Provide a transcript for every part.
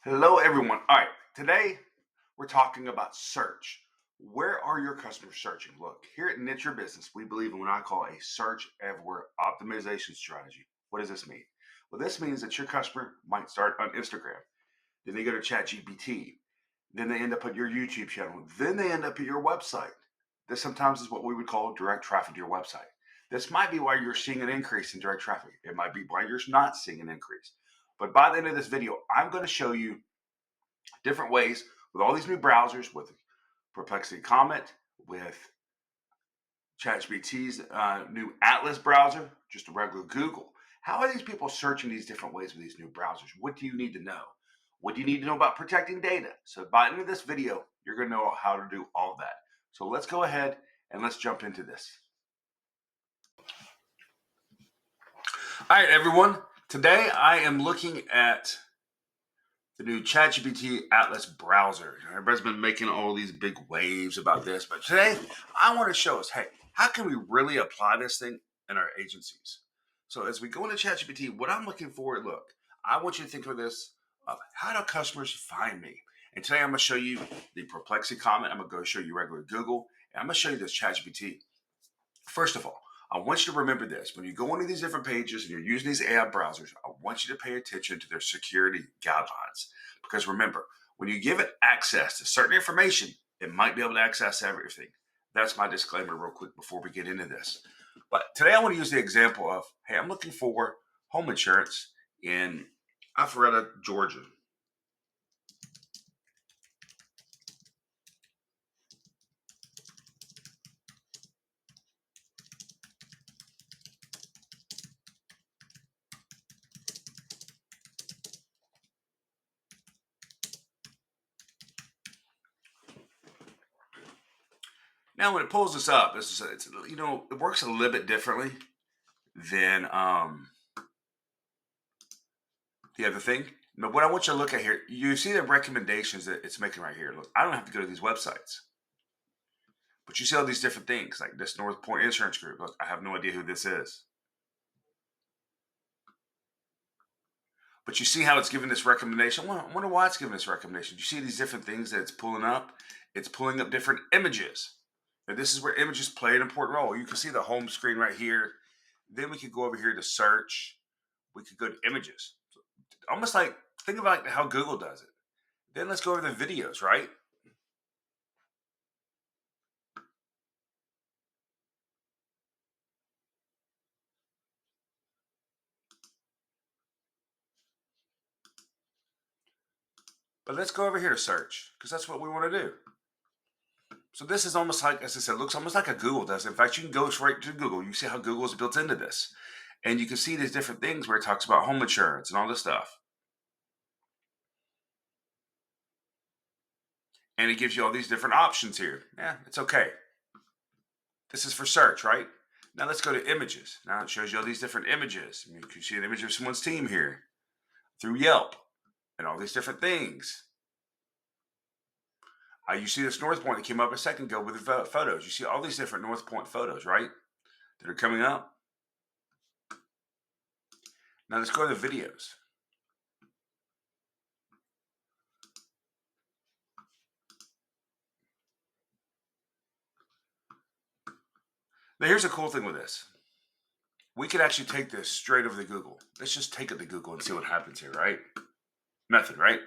Hello, everyone. All right, today we're talking about search. Where are your customers searching? Look, here at Niche Your Business, we believe in what I call a search everywhere optimization strategy. What does this mean? Well, this means that your customer might start on Instagram, then they go to ChatGPT, then they end up at your YouTube channel, then they end up at your website. This sometimes is what we would call direct traffic to your website. This might be why you're seeing an increase in direct traffic. It might be why you're not seeing an increase. But by the end of this video, I'm going to show you different ways with all these new browsers, with Perplexity Comet, with ChatGPT's new Atlas browser, just a regular Google. How are these people searching these different ways with these new browsers? What do you need to know? What do you need to know about protecting data? So by the end of this video, you're going to know how to do all that. So let's go ahead and let's jump into this. All right, everyone. Today I am looking at the new ChatGPT Atlas browser. Everybody's been making all these big waves about this, but today I want to show us, hey, how can we really apply this thing in our agencies? So as we go into ChatGPT, what I'm looking for, look, I want you to think of this of how do customers find me? And today I'm going to show you the Perplexity comment. I'm going to go show you regular Google, and I'm going to show you this ChatGPT. First of all, I want you to remember this. When you go into these different pages and you're using these AI browsers, I want you to pay attention to their security guidelines. Because remember, when you give it access to certain information, it might be able to access everything. That's my disclaimer real quick before we get into this. But today I want to use the example of, hey, I'm looking for home insurance in Alpharetta, Georgia. Now, when it pulls this up, it works a little bit differently than the other thing. But what I want you to look at here, you see the recommendations that it's making right here. Look, I don't have to go to these websites, but you see all these different things like this North Point Insurance Group. Look, I have no idea who this is, but you see how it's giving this recommendation. I wonder why it's giving this recommendation. You see these different things that it's pulling up. It's pulling up different images. And this is where images play an important role. You can see the home screen right here. Then we could go over here to search. We could go to images. Almost like, think about how Google does it. Then let's go over the videos, right? But let's go over here to search, because that's what we want to do. So this is almost like, as I said, looks almost like a Google does. In fact, you can go straight to Google. You see how Google is built into this. And you can see these different things where it talks about home insurance and all this stuff. And it gives you all these different options here. Yeah, it's okay. This is for search, right? Now let's go to images. Now it shows you all these different images. You can see an image of someone's team here through Yelp and all these different things. You see this North Point that came up a second ago with the photos. You see all these different North Point photos, right? That are coming up. Now let's go to the videos. Now here's the cool thing with this. We could actually take this straight over to Google. Let's just take it to Google and see what happens here, right? Method, right?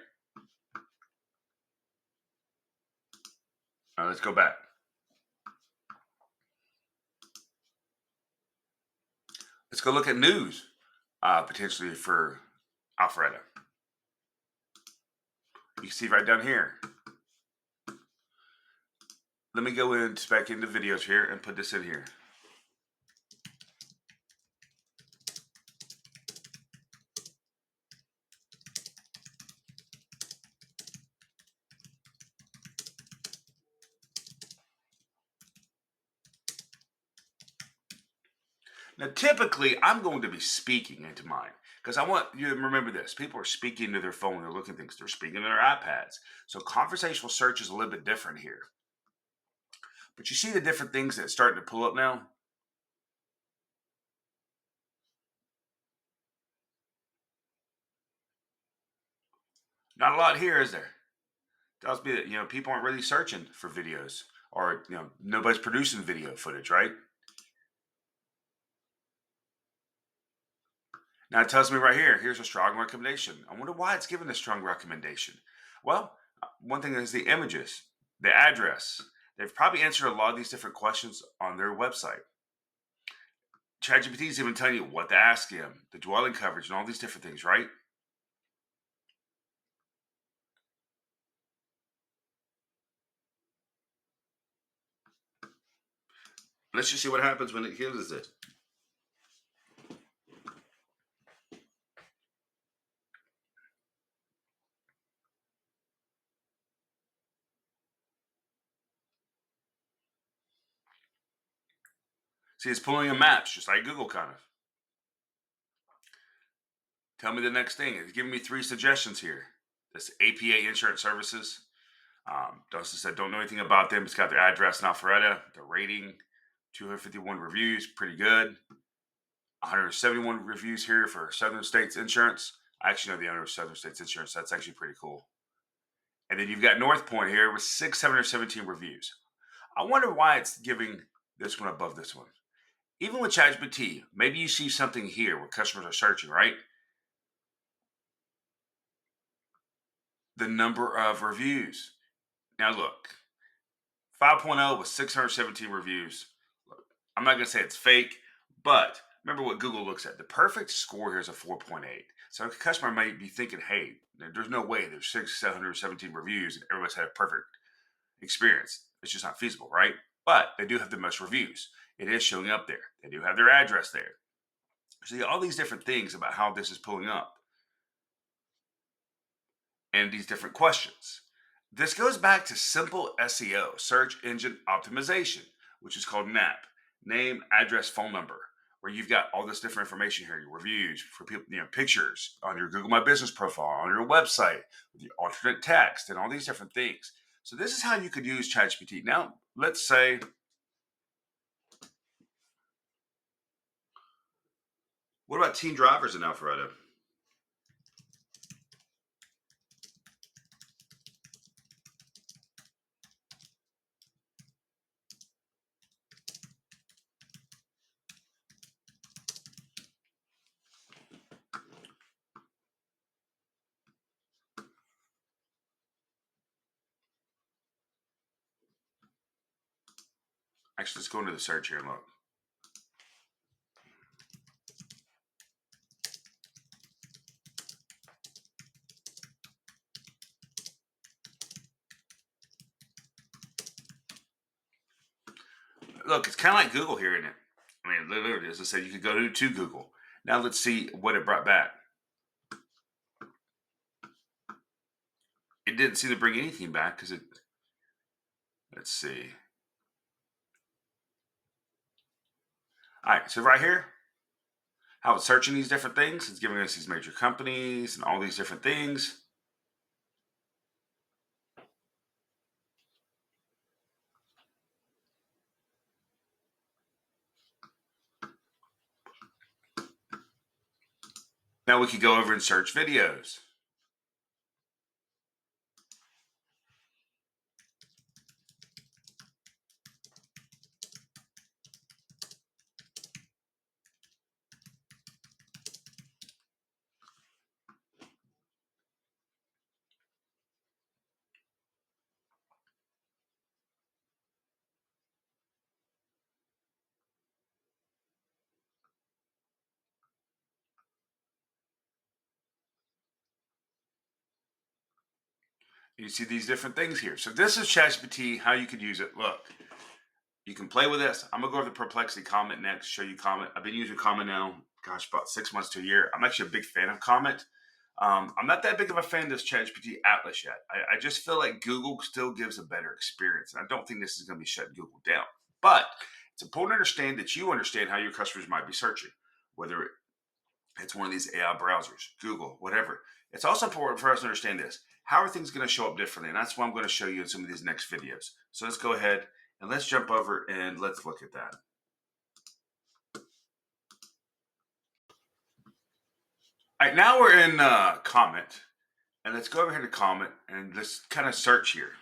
Now let's go back. Let's go look at news, potentially for Alpharetta. You can see right down here. Let me go back into videos here and put this in here. Now, typically, I'm going to be speaking into mine because I want you to remember this. People are speaking to their phone. They're looking at things. They're speaking to their iPads. So conversational search is a little bit different here. But you see the different things that's starting to pull up now? Not a lot here, is there? Tells me that people aren't really searching for videos, or nobody's producing video footage, right? Now it tells me right here, here's a strong recommendation. I wonder why it's given a strong recommendation. Well, one thing is the images, the address. They've probably answered a lot of these different questions on their website. ChatGPT is even telling you what to ask him, the dwelling coverage, and all these different things, right? Let's just see what happens when it gives us it. See, it's pulling in maps, just like Google kind of. Tell me the next thing. It's giving me 3 suggestions here. This APA Insurance Services. Dustin said, don't know anything about them. It's got their address in Alpharetta, the rating, 251 reviews, pretty good. 171 reviews here for Southern States Insurance. I actually know the owner of Southern States Insurance. That's actually pretty cool. And then you've got North Point here with 617 reviews. I wonder why it's giving this one above this one. Even with ChatGPT, maybe you see something here where customers are searching, right? The number of reviews. Now look, 5.0 with 617 reviews. Look, I'm not going to say it's fake, but remember what Google looks at. The perfect score here is a 4.8. So a customer might be thinking, hey, there's no way there's 717 reviews and everybody's had a perfect experience. It's just not feasible, right? But they do have the most reviews. It is showing up there. They do have their address there. See all these different things about how this is pulling up and these different questions. This goes back to simple SEO, search engine optimization, which is called NAP, name, address, phone number, where you've got all this different information here, your reviews for people, pictures on your Google My Business profile, on your website, with your alternate text, and all these different things. So this is how you could use ChatGPT. Now, let's say, what about teen drivers in Alpharetta? Actually, let's go into the search here and look. Look, it's kind of like Google here, isn't it? I mean, literally, as I said, you could go to Google. Now let's see what it brought back. It didn't seem to bring anything back because let's see. All right, so right here, how it's searching these different things, it's giving us these major companies and all these different things. Now we could go over and search videos. You see these different things here. So this is ChatGPT, how you could use it. Look, you can play with this. I'm going to go over the Perplexity Comment next, show you Comment. I've been using Comment now, about 6 months to a year. I'm actually a big fan of Comment. I'm not that big of a fan of this ChatGPT Atlas yet. I just feel like Google still gives a better experience. And I don't think this is going to be shutting Google down. But it's important to understand that you understand how your customers might be searching, whether it's one of these AI browsers, Google, whatever. It's also important for us to understand this. How are things going to show up differently? And that's what I'm going to show you in some of these next videos. So let's go ahead and let's jump over and let's look at that. All right, now we're in Comment. And let's go over here to comment and let's kind of search here.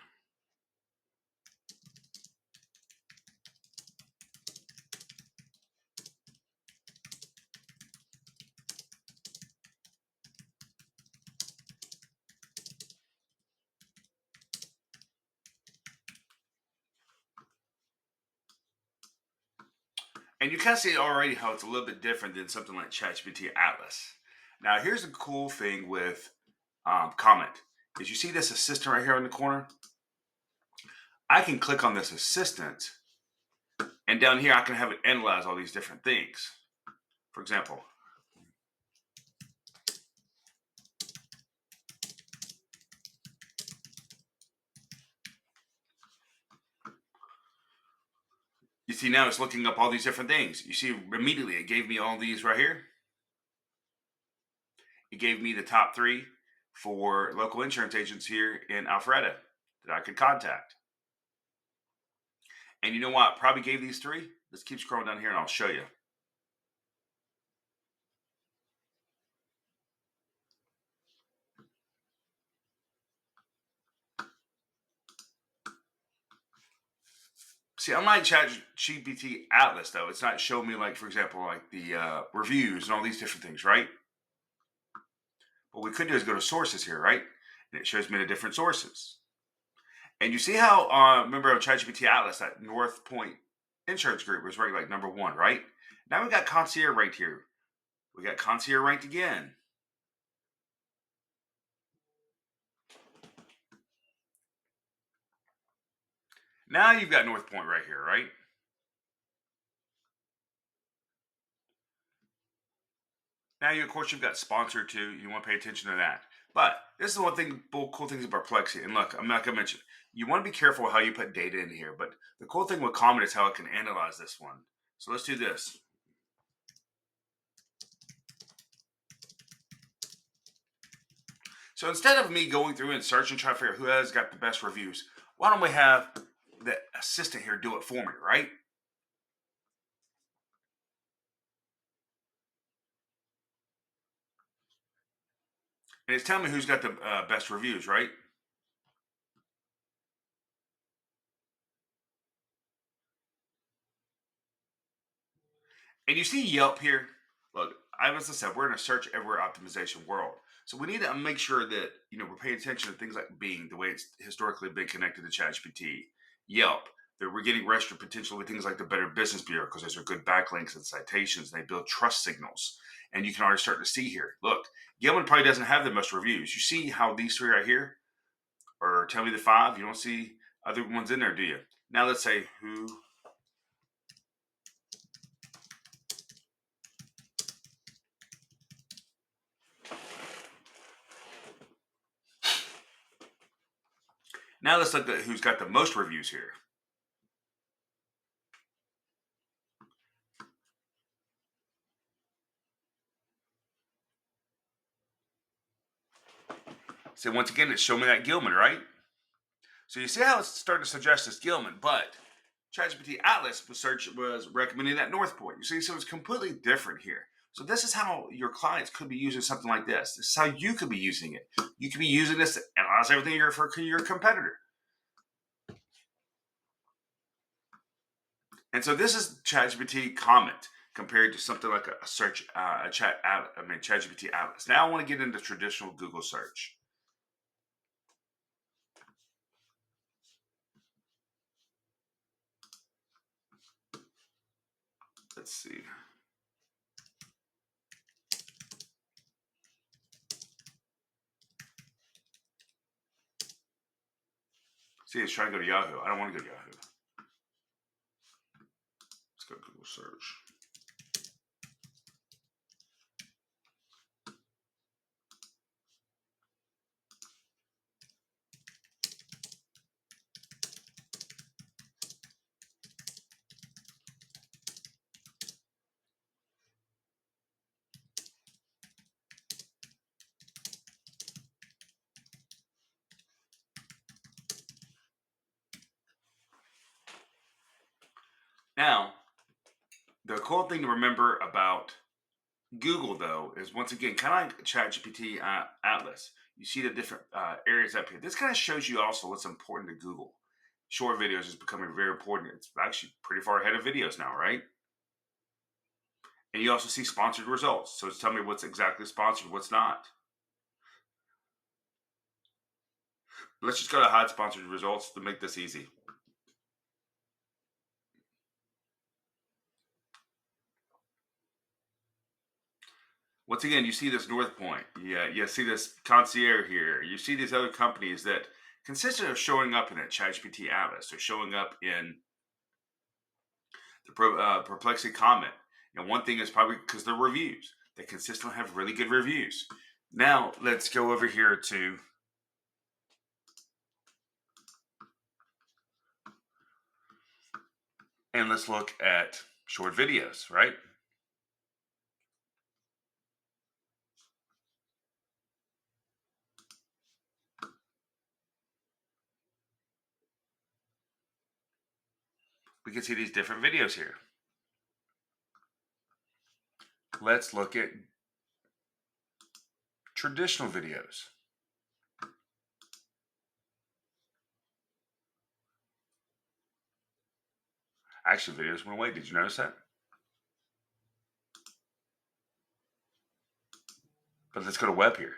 And you kind of see already how it's a little bit different than something like ChatGPT Atlas. Now, here's the cool thing with comment. Is you see this assistant right here in the corner? I can click on this assistant, and down here I can have it analyze all these different things. For example, you see now it's looking up all these different things. You see immediately it gave me all these right here. It gave me the top 3 for local insurance agents here in Alpharetta that I could contact. And you know what? Probably gave these 3. Let's keep scrolling down here and I'll show you. See, unlike ChatGPT Atlas, though, it's not showing me, like, for example, like the reviews and all these different things, right? What we could do is go to sources here, right? And it shows me the different sources. And you see how, remember on ChatGPT Atlas, that North Point Insurance Group was ranked like number 1, right? Now we got Concierge ranked here. We got Concierge ranked again. Now you've got North Point right here, right? Now, of course, you've got sponsored too. You want to pay attention to that. But this is the one thing, cool things about Perplexity. And look, I'm not going to mention, you want to be careful how you put data in here. But the cool thing with Comet is how it can analyze this one. So let's do this. So instead of me going through and searching, trying to figure out who has got the best reviews, why don't we have the assistant here do it for me, right? And it's telling me who's got the best reviews, right? And you see Yelp here. Look, as I said, we're in a search everywhere optimization world. So we need to make sure that we're paying attention to things like Bing, the way it's historically been connected to ChatGPT, Yelp. That we're getting restaurant potential with things like the Better Business Bureau because those are good backlinks and citations. And they build trust signals, and you can already start to see here. Look, Gilman probably doesn't have the most reviews. You see how these 3 right here, or tell me the 5. You don't see other ones in there, do you? Now let's say who. Now let's look at who's got the most reviews here. So once again, it's showing me that Gilman, right? So you see how it's starting to suggest this Gilman, but ChatGPT Atlas was recommending that North Point. You see, so it's completely different here. So this is how your clients could be using something like this. This is how you could be using it. You could be using this to analyze everything for your competitor. And so this is ChatGPT comment compared to something like a search, ChatGPT Atlas. Now I want to get into traditional Google search. Let's see. See, it's trying to go to Yahoo. I don't want to go to Yahoo. Let's go to Google search. Now, the cool thing to remember about Google, though, is once again, kind of like ChatGPT Atlas. You see the different areas up here. This kind of shows you also what's important to Google. Short videos is becoming very important. It's actually pretty far ahead of videos now, right? And you also see sponsored results. So it's telling me what's exactly sponsored, what's not. Let's just go to hide sponsored results to make this easy. Once again, you see this North Point. Yeah, you see this Concierge here. You see these other companies that consistently are showing up in that ChatGPT Atlas. They're showing up in the Perplexity comment. And one thing is probably because they're reviews. They consistently have really good reviews. Now, let's go over here to and let's look at short videos, right? We can see these different videos here. Let's look at traditional videos. Actually, videos went away. Did you notice that? But let's go to web here.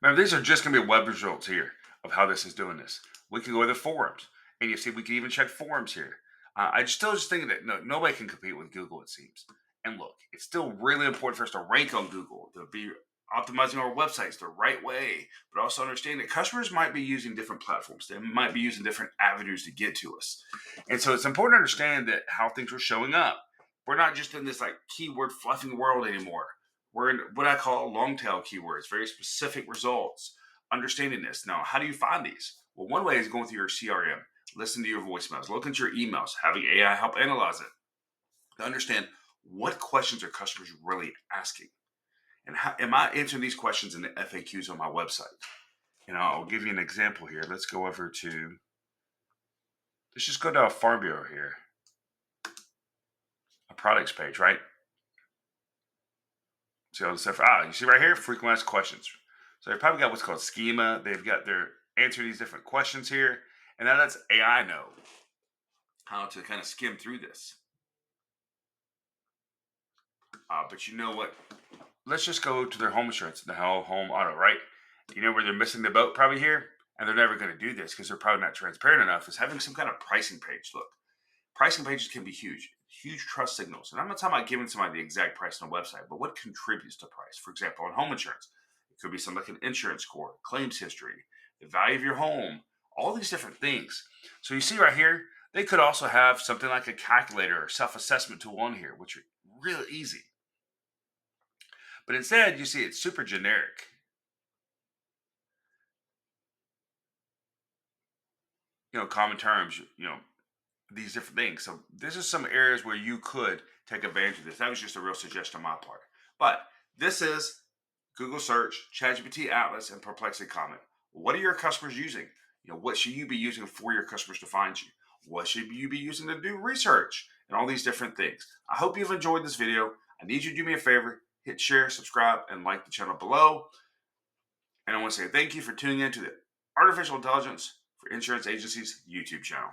Now, these are just going to be web results here of how this is doing this. We can go to the forums, and you see we can even check forums here. I still just think that nobody can compete with Google, it seems. And look, it's still really important for us to rank on Google, to be optimizing our websites the right way, but also understand that customers might be using different platforms. They might be using different avenues to get to us. And so it's important to understand that how things are showing up. We're not just in this like keyword fluffing world anymore. We're in what I call long tail keywords, very specific results. Understanding this. Now, how do you find these? Well, one way is going through your CRM, listen to your voicemails, look at your emails, having AI help analyze it to understand what questions are customers really asking. And how am I answering these questions in the FAQs on my website? And I'll give you an example here. Let's go over to, let's just go to a Farm Bureau here, a products page, right? See all the stuff. You see right here, frequent asked questions. So they've probably got what's called schema. They've got their answer these different questions here. And now that's AI know how to kind of skim through this. But you know what? Let's just go to their home insurance, the home auto, right? You know where they're missing the boat probably here? And they're never going to do this because they're probably not transparent enough, is having some kind of pricing page. Look, pricing pages can be huge trust signals. And I'm not talking about giving somebody the exact price on a website, but what contributes to price. For example, on home insurance, it could be something like an insurance score, claims history, the value of your home, all these different things. So you see right here, they could also have something like a calculator or self-assessment tool on here, which are real easy. But instead, you see it's super generic. Common terms, these different things. So this is some areas where you could take advantage of this. That was just a real suggestion on my part. But this is Google search, ChatGPT Atlas, and Perplexity comment. What are your customers using? What should you be using for your customers to find you? What should you be using to do research? And all these different things. I hope you've enjoyed this video. I need you to do me a favor. Hit share, subscribe, and like the channel below. And I want to say thank you for tuning in to the Artificial Intelligence for Insurance Agencies YouTube channel.